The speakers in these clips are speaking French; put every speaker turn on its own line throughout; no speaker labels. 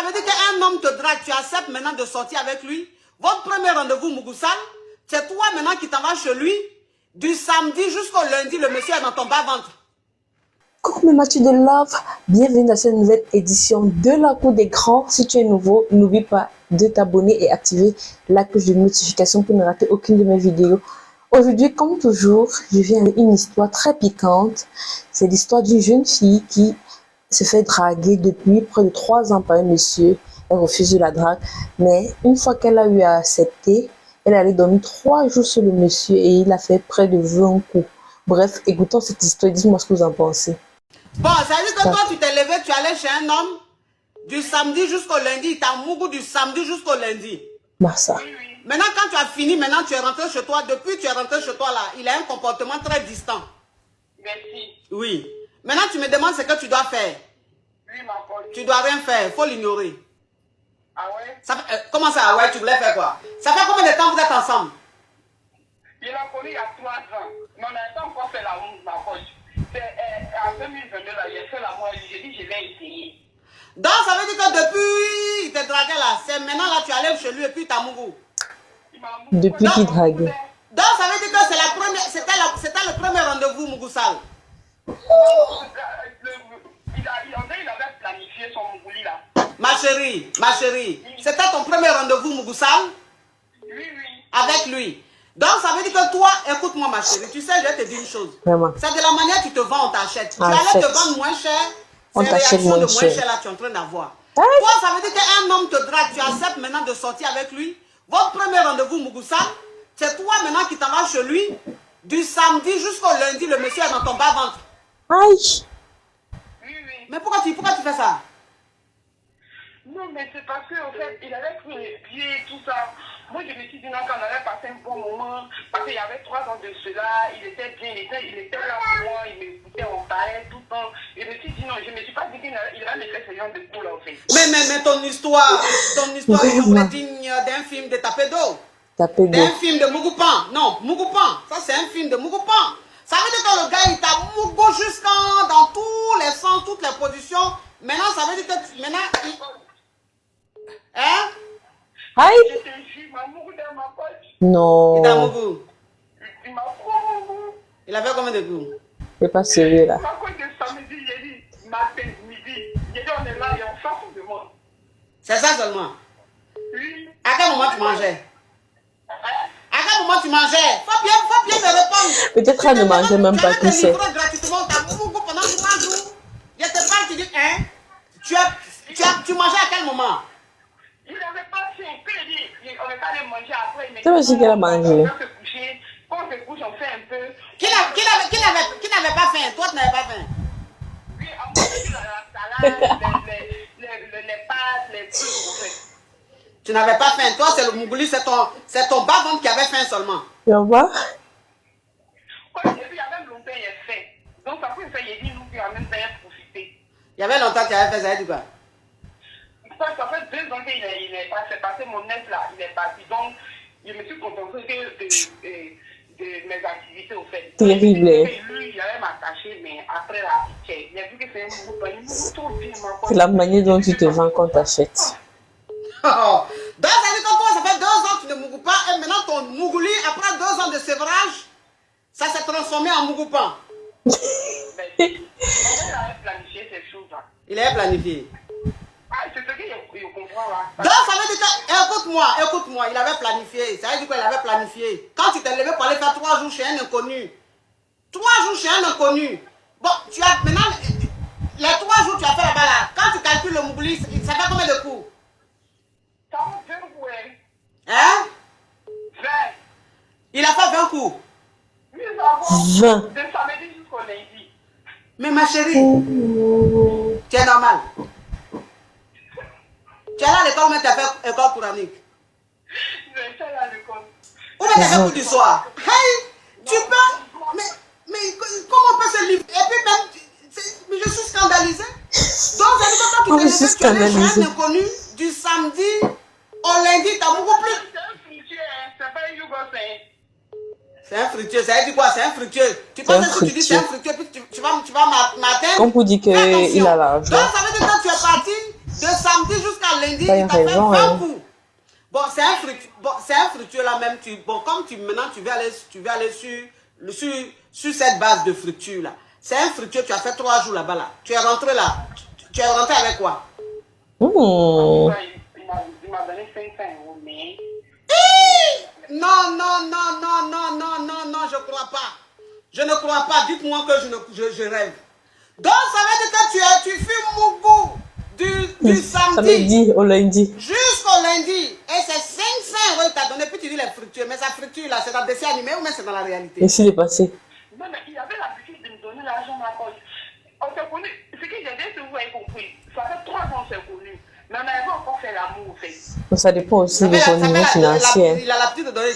ça veut dire qu'un homme te drague, tu acceptes maintenant de sortir avec lui. Votre premier rendez-vous, Mugusal, c'est toi maintenant qui t'en vas chez lui. Du samedi jusqu'au lundi, le monsieur est dans ton bas-ventre.
Coucou mes Mathieu de Love, bienvenue dans cette nouvelle édition de la Cour des Grands. Si tu es nouveau, n'oublie pas de t'abonner et activer la cloche de notification pour ne rater aucune de mes vidéos. Aujourd'hui, comme toujours, je viens avec une histoire très piquante. C'est l'histoire d'une jeune fille qui se fait draguer depuis près de 3 ans par un monsieur. Elle refuse de la drague, mais une fois qu'elle a eu à accepter, elle est allée dormir 3 jours sur le monsieur et il a fait près de 20 coups. Bref, écoutons cette histoire, dites-moi ce que vous en pensez.
Bon, ça veut dire que toi, tu t'es levé, tu allais chez un homme du samedi jusqu'au lundi. Tu as Mougou du samedi jusqu'au lundi.
Massa.
Maintenant, quand tu as fini, maintenant tu es rentré chez toi. Depuis que tu es rentré chez toi, là, il a un comportement très distant.
Merci.
Oui. Maintenant, tu me demandes ce que tu dois faire.
Oui, ma folie.
Tu dois rien faire, il faut l'ignorer.
Ah ouais?
Comment ça, ouais, tu voulais faire quoi? Ça fait combien de temps vous êtes ensemble?
Il a connu il y a 3 ans. Mais on n'a pas encore fait l'amour, ma folie. C'est en 2022, là, j'ai fait l'amour. J'ai dit, je vais essayer.
Donc, ça veut dire que depuis, il te draguait là. C'est maintenant là, tu allais chez lui et puis t'as Mougou.
Depuis qu'il drague.
Donc, ça veut dire que c'est la première, c'était le premier rendez-vous, Mougoussal.
Il avait planifié son Mougouli là.
Ma chérie, c'était ton premier rendez-vous, Mougoussal?
Oui, oui.
Avec lui. Donc, ça veut dire que toi, écoute-moi, ma chérie, tu sais, je vais te dire une chose.
Vraiment.
C'est de la manière que tu te vends, on t'achète. Tu
En
allais
fait,
te vendre moins cher,
on
c'est
t'achète
réaction de
moins
moins
cher.
cher là, tu es en train d'avoir.
Ah.
Toi, ça veut dire qu'un homme te drague, tu acceptes maintenant de sortir avec lui. Votre premier rendez-vous, Mougoussal, c'est toi maintenant qui t'en vas chez lui. Du samedi jusqu'au lundi, le monsieur est dans ton bas-ventre.
Aïe.
Oui, oui.
Mais pourquoi tu fais ça?
Non, mais c'est parce qu'en fait, il avait pris les pieds, tout ça. Moi, je me suis dit, non, qu'on allait passer un bon moment, parce qu'il y avait 3 ans de cela, il était bien, il était là pour moi, il m'écoutait, on parlait tout le temps. Je me suis dit, non, je ne me suis pas dit qu'il allait me faire ce genre de coup là, en fait.
Mais ton histoire
Vraiment.
est digne d'un film de Tapedo.
Tapez
D'un
d'eau.
film de Mougoupan. Non, Mougoupan. Ça, c'est un film de Mougoupan. Ça veut dire que le gars, il t'a Mougou jusqu'en dans tous les sens, toutes les positions. Maintenant, ça veut dire que maintenant, il... Hein?
Aïe.
Je te jure, ma Mougou dans ma poche.
Non.
Il t'a Mougou.
Il m'a pris Mougou.
Il avait combien de coups?
C'est pas sérieux là.
Ma poche de samedi, j'ai dit, matin, midi. J'ai dit, on est là, il y a un face de moi.
C'est ça seulement.
Oui.
À quel moment tu mangeais? À quel moment tu mangeais? Faut bien me répondre.
Peut-être elle ne mangeait même pas, qui sait.
Gratuitement, t'as Mougou pendant 3 jours. Je te parle, tu dis, hein? Tu mangeais à quel moment?
Il n'avait pas faim. Puis il dit, on n'est pas allé manger après. Il me dit,
C'est aussi qu'elle a mangé.
on va se coucher. Quand on se couche, on fait un peu.
Qui n'avait pas faim? Toi, tu n'avais pas faim.
Puis on mange la salade, les pâtes, les trucs, en fait.
Tu n'avais pas faim. Toi, c'est le Mougouli, c'est ton bas-ventre qui avait faim seulement.
Tu vois?
Quand j'ai vu, il y avait longtemps, il est fait. Donc, ça fait, il dit, nous, puis en même temps, il a profité.
Il y avait longtemps que tu avais fait ça, du quoi?
Parce qu'en fait, 2 ans qu'il est passé, mon ex là, il est parti. Donc, je me suis concentrée de mes activités au fait.
Terrible.
Lui, il allait m'attacher, mais après là, il a vu que c'est un Mougou trop bien.
C'est la manière dont tu te vends quand t'achètes.
Donc, ça veut dire que toi, ça fait 2 ans que tu ne Mougou pas. Et maintenant, ton Mougouli, après 2 ans de sévrage, ça s'est transformé en Mougoupan.
Mais il avait planifié ces choses-là.
Il avait planifié.
Ah, c'est ce qu'il comprend là.
Donc, ça veut dire que, écoute-moi, il avait planifié. Ça veut dire qu'il avait planifié. Quand tu t'es levé pour aller faire 3 jours chez un inconnu, 3 jours chez un inconnu. Bon, tu as maintenant, les 3 jours que tu as fait là-bas là, quand tu calcules le Mougouli, ça fait combien de coups?
Ça va 20 coups,
Hein?
20.
Il a fait 20 coups.
Oui, ça va.
20.
De samedi jusqu'au lundi.
Mais ma chérie, tu es normal. Tu es là à l'école, mais tu as fait école coranique.
Je vais faire à l'école.
Ou bien tu as fait cours du soir. Hey, tu peux. Mais comment on peut se livrer? Et puis même, mais je suis scandalisée. Donc, ça veut dire que toi, tu
je suis
te lèves chez
scandalisée.
un inconnu du samedi au lundi, tu as beaucoup plus.
C'est un fruitier, hein. C'est pas un yogosin.
C'est un fructueux, ça veut dire quoi? C'est un fructueux. Tu penses que si tu dis c'est un fructueux, puis tu vas m'atteindre.
Comme pour dire qu'il a l'argent.
Donc ça veut dire que tu es parti De samedi jusqu'à lundi,
T'as
il t'a fait
raison,
20
hein.
coups. Bon, c'est un fructueux là même. Comme maintenant tu veux aller sur cette base de fructueux là. C'est un fructueux, tu as fait 3 jours là-bas là. Tu es rentré là. Tu es rentré avec quoi?
Hmm.
Il m'a donné 500 euros, mais...
Non, non, non, non, non, non, non, non, je ne crois pas. Je ne crois pas. Dites-moi que je rêve. Donc, ça veut dire que tu fumes mon goût du
Samedi au lundi.
jusqu'au lundi. Et c'est 500 euros que tu as donné. Puis tu dis les fructueux. Mais sa fructure là, c'est dans le dessin animé ou même c'est dans la réalité?
Et s'il est passé?
Non, mais il avait l'habitude de me donner l'argent à cause. On s'est connus. Ce que j'ai dit, si vous avez compris, ça fait 3 ans qu'on s'est connus. Mais on n'avait pas encore fait l'amour, en fait.
Donc, ça dépend aussi de son niveau financier.
Il a l'habitude de donner.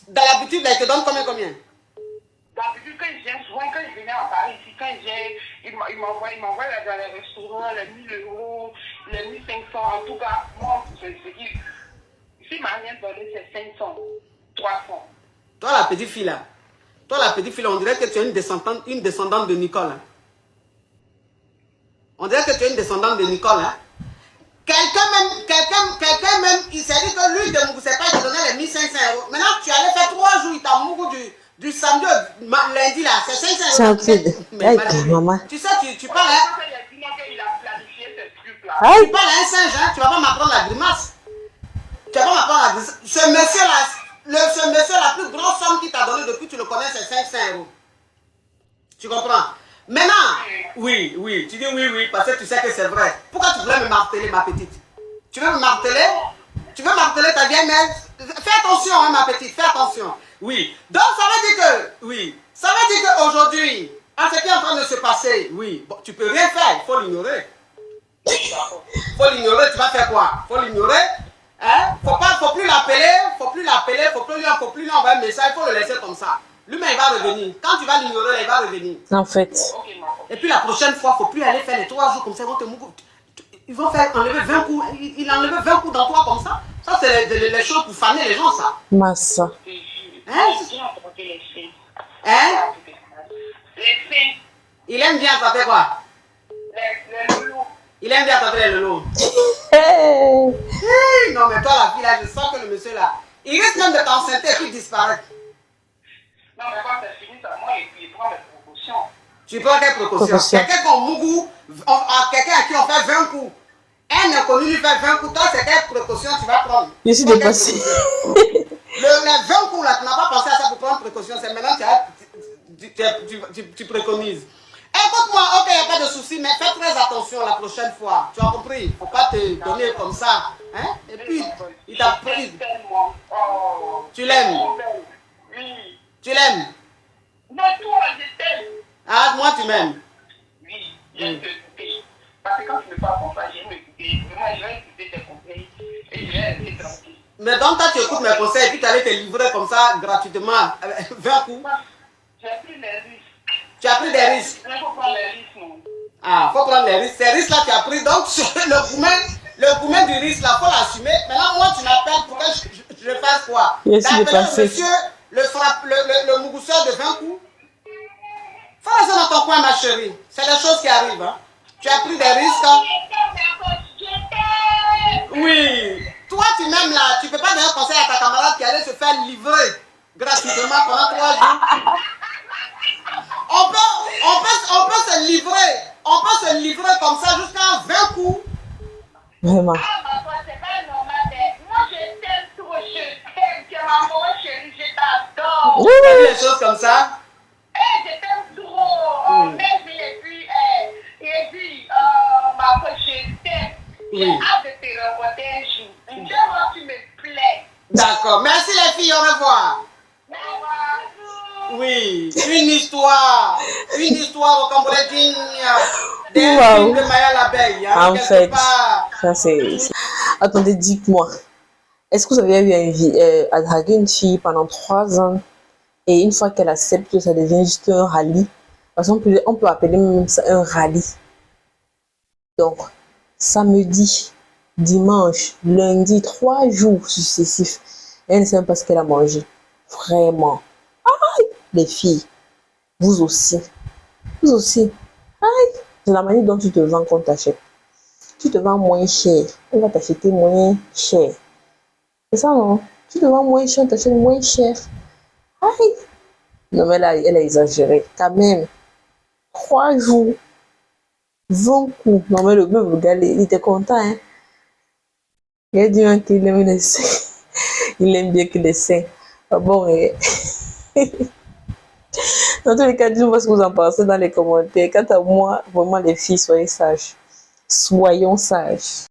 Dans l'habitude, là, il te donne combien?
D'habitude, quand je viens souvent, quand je venais à Paris, ici, quand il m'envoie dans les restaurants, les 1000 euros, les 1500. En tout cas, moi, si ma rien donné, c'est 500, 300.
Toi, la petite fille là. On dirait que tu es une descendante de Nicole. Hein. On dirait que tu es une descendante de Nicole. Hein. Quelqu'un même, il s'est dit que lui, de Mougou, c'est pas, il te donnait les 1500 euros. Maintenant, tu allais faire 3 jours, il t'a Mougou du samedi au lundi là, c'est 500 euros. Mais,
maman.
tu sais, tu parles, hein.
Il a planifié ce truc-là.
Tu parles à un singe, hein, tu vas pas m'apprendre la grimace. Tu vas pas m'apprendre la grimace. Ce monsieur, la plus grosse somme qu'il t'a donnée depuis que tu le connais, c'est 500 euros. Tu comprends? Maintenant, oui, tu dis oui, parce que tu sais que c'est vrai. Pourquoi tu voulais me marteler, ma petite? Tu veux me marteler? Tu veux marteler ta vieille mère? Fais attention, hein, ma petite, fais attention. Oui. Donc, ça veut dire qu'aujourd'hui, à ce qui est en train de se passer, oui, bon, tu peux rien faire, il faut l'ignorer. Faut l'ignorer, tu vas faire quoi? Faut l'ignorer. Hein? Faut plus l'appeler, faut plus lui envoyer un message, il faut le laisser comme ça. Lui-même, il va revenir. Quand tu vas l'ignorer, il va revenir.
En fait.
Et puis la prochaine fois, il ne faut plus aller faire les 3 jours comme ça. Ils vont faire enlever 20 coups. Il a enlevé 20 coups dans toi comme ça. Ça, c'est les choses pour faner les gens, ça.
Massa.
Hein? Hein?
Les filles.
Il aime bien attraper quoi?
Les loulous.
Il aime bien attraper les loulous.
Hey.
Hey, non, mais toi, la fille, là, je sens que le monsieur, là, il risque même de t'enceinter et puis disparaître.
Non, mais quand c'est fini, ça, moi, il prend mes précautions.
Tu prends quelle précaution? Quelqu'un comme Mougou, quelqu'un à qui on fait 20 coups. Un inconnu lui fait 20 coups. Toi, c'est quelle précaution tu vas prendre?
Je suis dépassée.
Les 20 coups, là, tu n'as pas pensé à ça pour prendre précaution. C'est maintenant que tu préconises. Écoute-moi, ok, il n'y a pas de souci, mais fais très attention la prochaine fois. Tu as compris? Il ne faut pas te donner comme ça. Hein? Et puis, il t'a pris. Tu l'aimes?
Oui.
Tu l'aimes?
Non, toi, je t'aime.
Ah, moi, tu m'aimes?
Oui, j'aime t'écouter. Parce que quand tu ne parles comme ça, j'aime écouter. Moi, je vais écouter tes conseils et je vais rester tranquille.
Mais donc, toi, tu écoutes mes conseils et puis tu allais te livrer comme ça gratuitement, 20 coups.
J'ai pris les risques.
Tu as pris des risques.
Il faut prendre les risques, non?
Ah, il faut prendre les risques. Ces risques-là, tu as pris. Donc, le gourmet du risque, là, il faut l'assumer. Maintenant, moi, tu m'appelles pour que je fasse quoi? D'appeler monsieur, le mougousseur de 20 coups. Faut rester dans ton coin, ma chérie. C'est des choses qui arrivent. Hein. Tu as pris des risques. Hein. Oui. Toi, tu m'aimes là. Tu ne peux pas donner un conseil à ta camarade qui allait se faire livrer gratuitement pendant 3 jours. On peut se livrer. On peut se livrer comme ça jusqu'à 20 coups.
Vraiment.
Ah, ma c'est pas normal. Moi, je t'aime trop. Je t'aime. Tu es ma maman chérie. Je t'adore.
Tu as vu les choses comme ça?
Je t'aime trop. Même et puis, ma poche, je t'aime. J'ai hâte de te rencontrer un jour. Dis-moi, tu me plais.
D'accord. Merci les filles. Au revoir. Oui, une histoire au Cambodge digne d'un film de Maya l'abeille. Hein,
en fait, ça c'est... Attendez, dites-moi, est-ce que vous avez eu à draguer une fille pendant 3 ans et une fois qu'elle accepte, ça devient juste un rallye? Parce qu'on peut appeler même ça un rallye. Donc, samedi, dimanche, lundi, 3 jours successifs, elle ne sait même pas ce qu'elle a mangé. Vraiment. Les filles, vous aussi. Aïe, c'est la manière dont tu te vends qu'on t'achète. tu te vends moins cher, on va t'acheter moins cher. C'est ça, non? Tu te vends moins cher, on t'achète moins cher. Aïe! Non, mais là, elle a exagéré. Quand même, 3 jours, 20 coups. Non, mais le gars, il était content, hein. Il a dit qu'il aime les seins. Il aime bien que les seins. Ah bon, dans tous les cas, dites-moi ce que vous en pensez dans les commentaires. Quant à moi, vraiment, les filles, soyez sages. Soyons sages.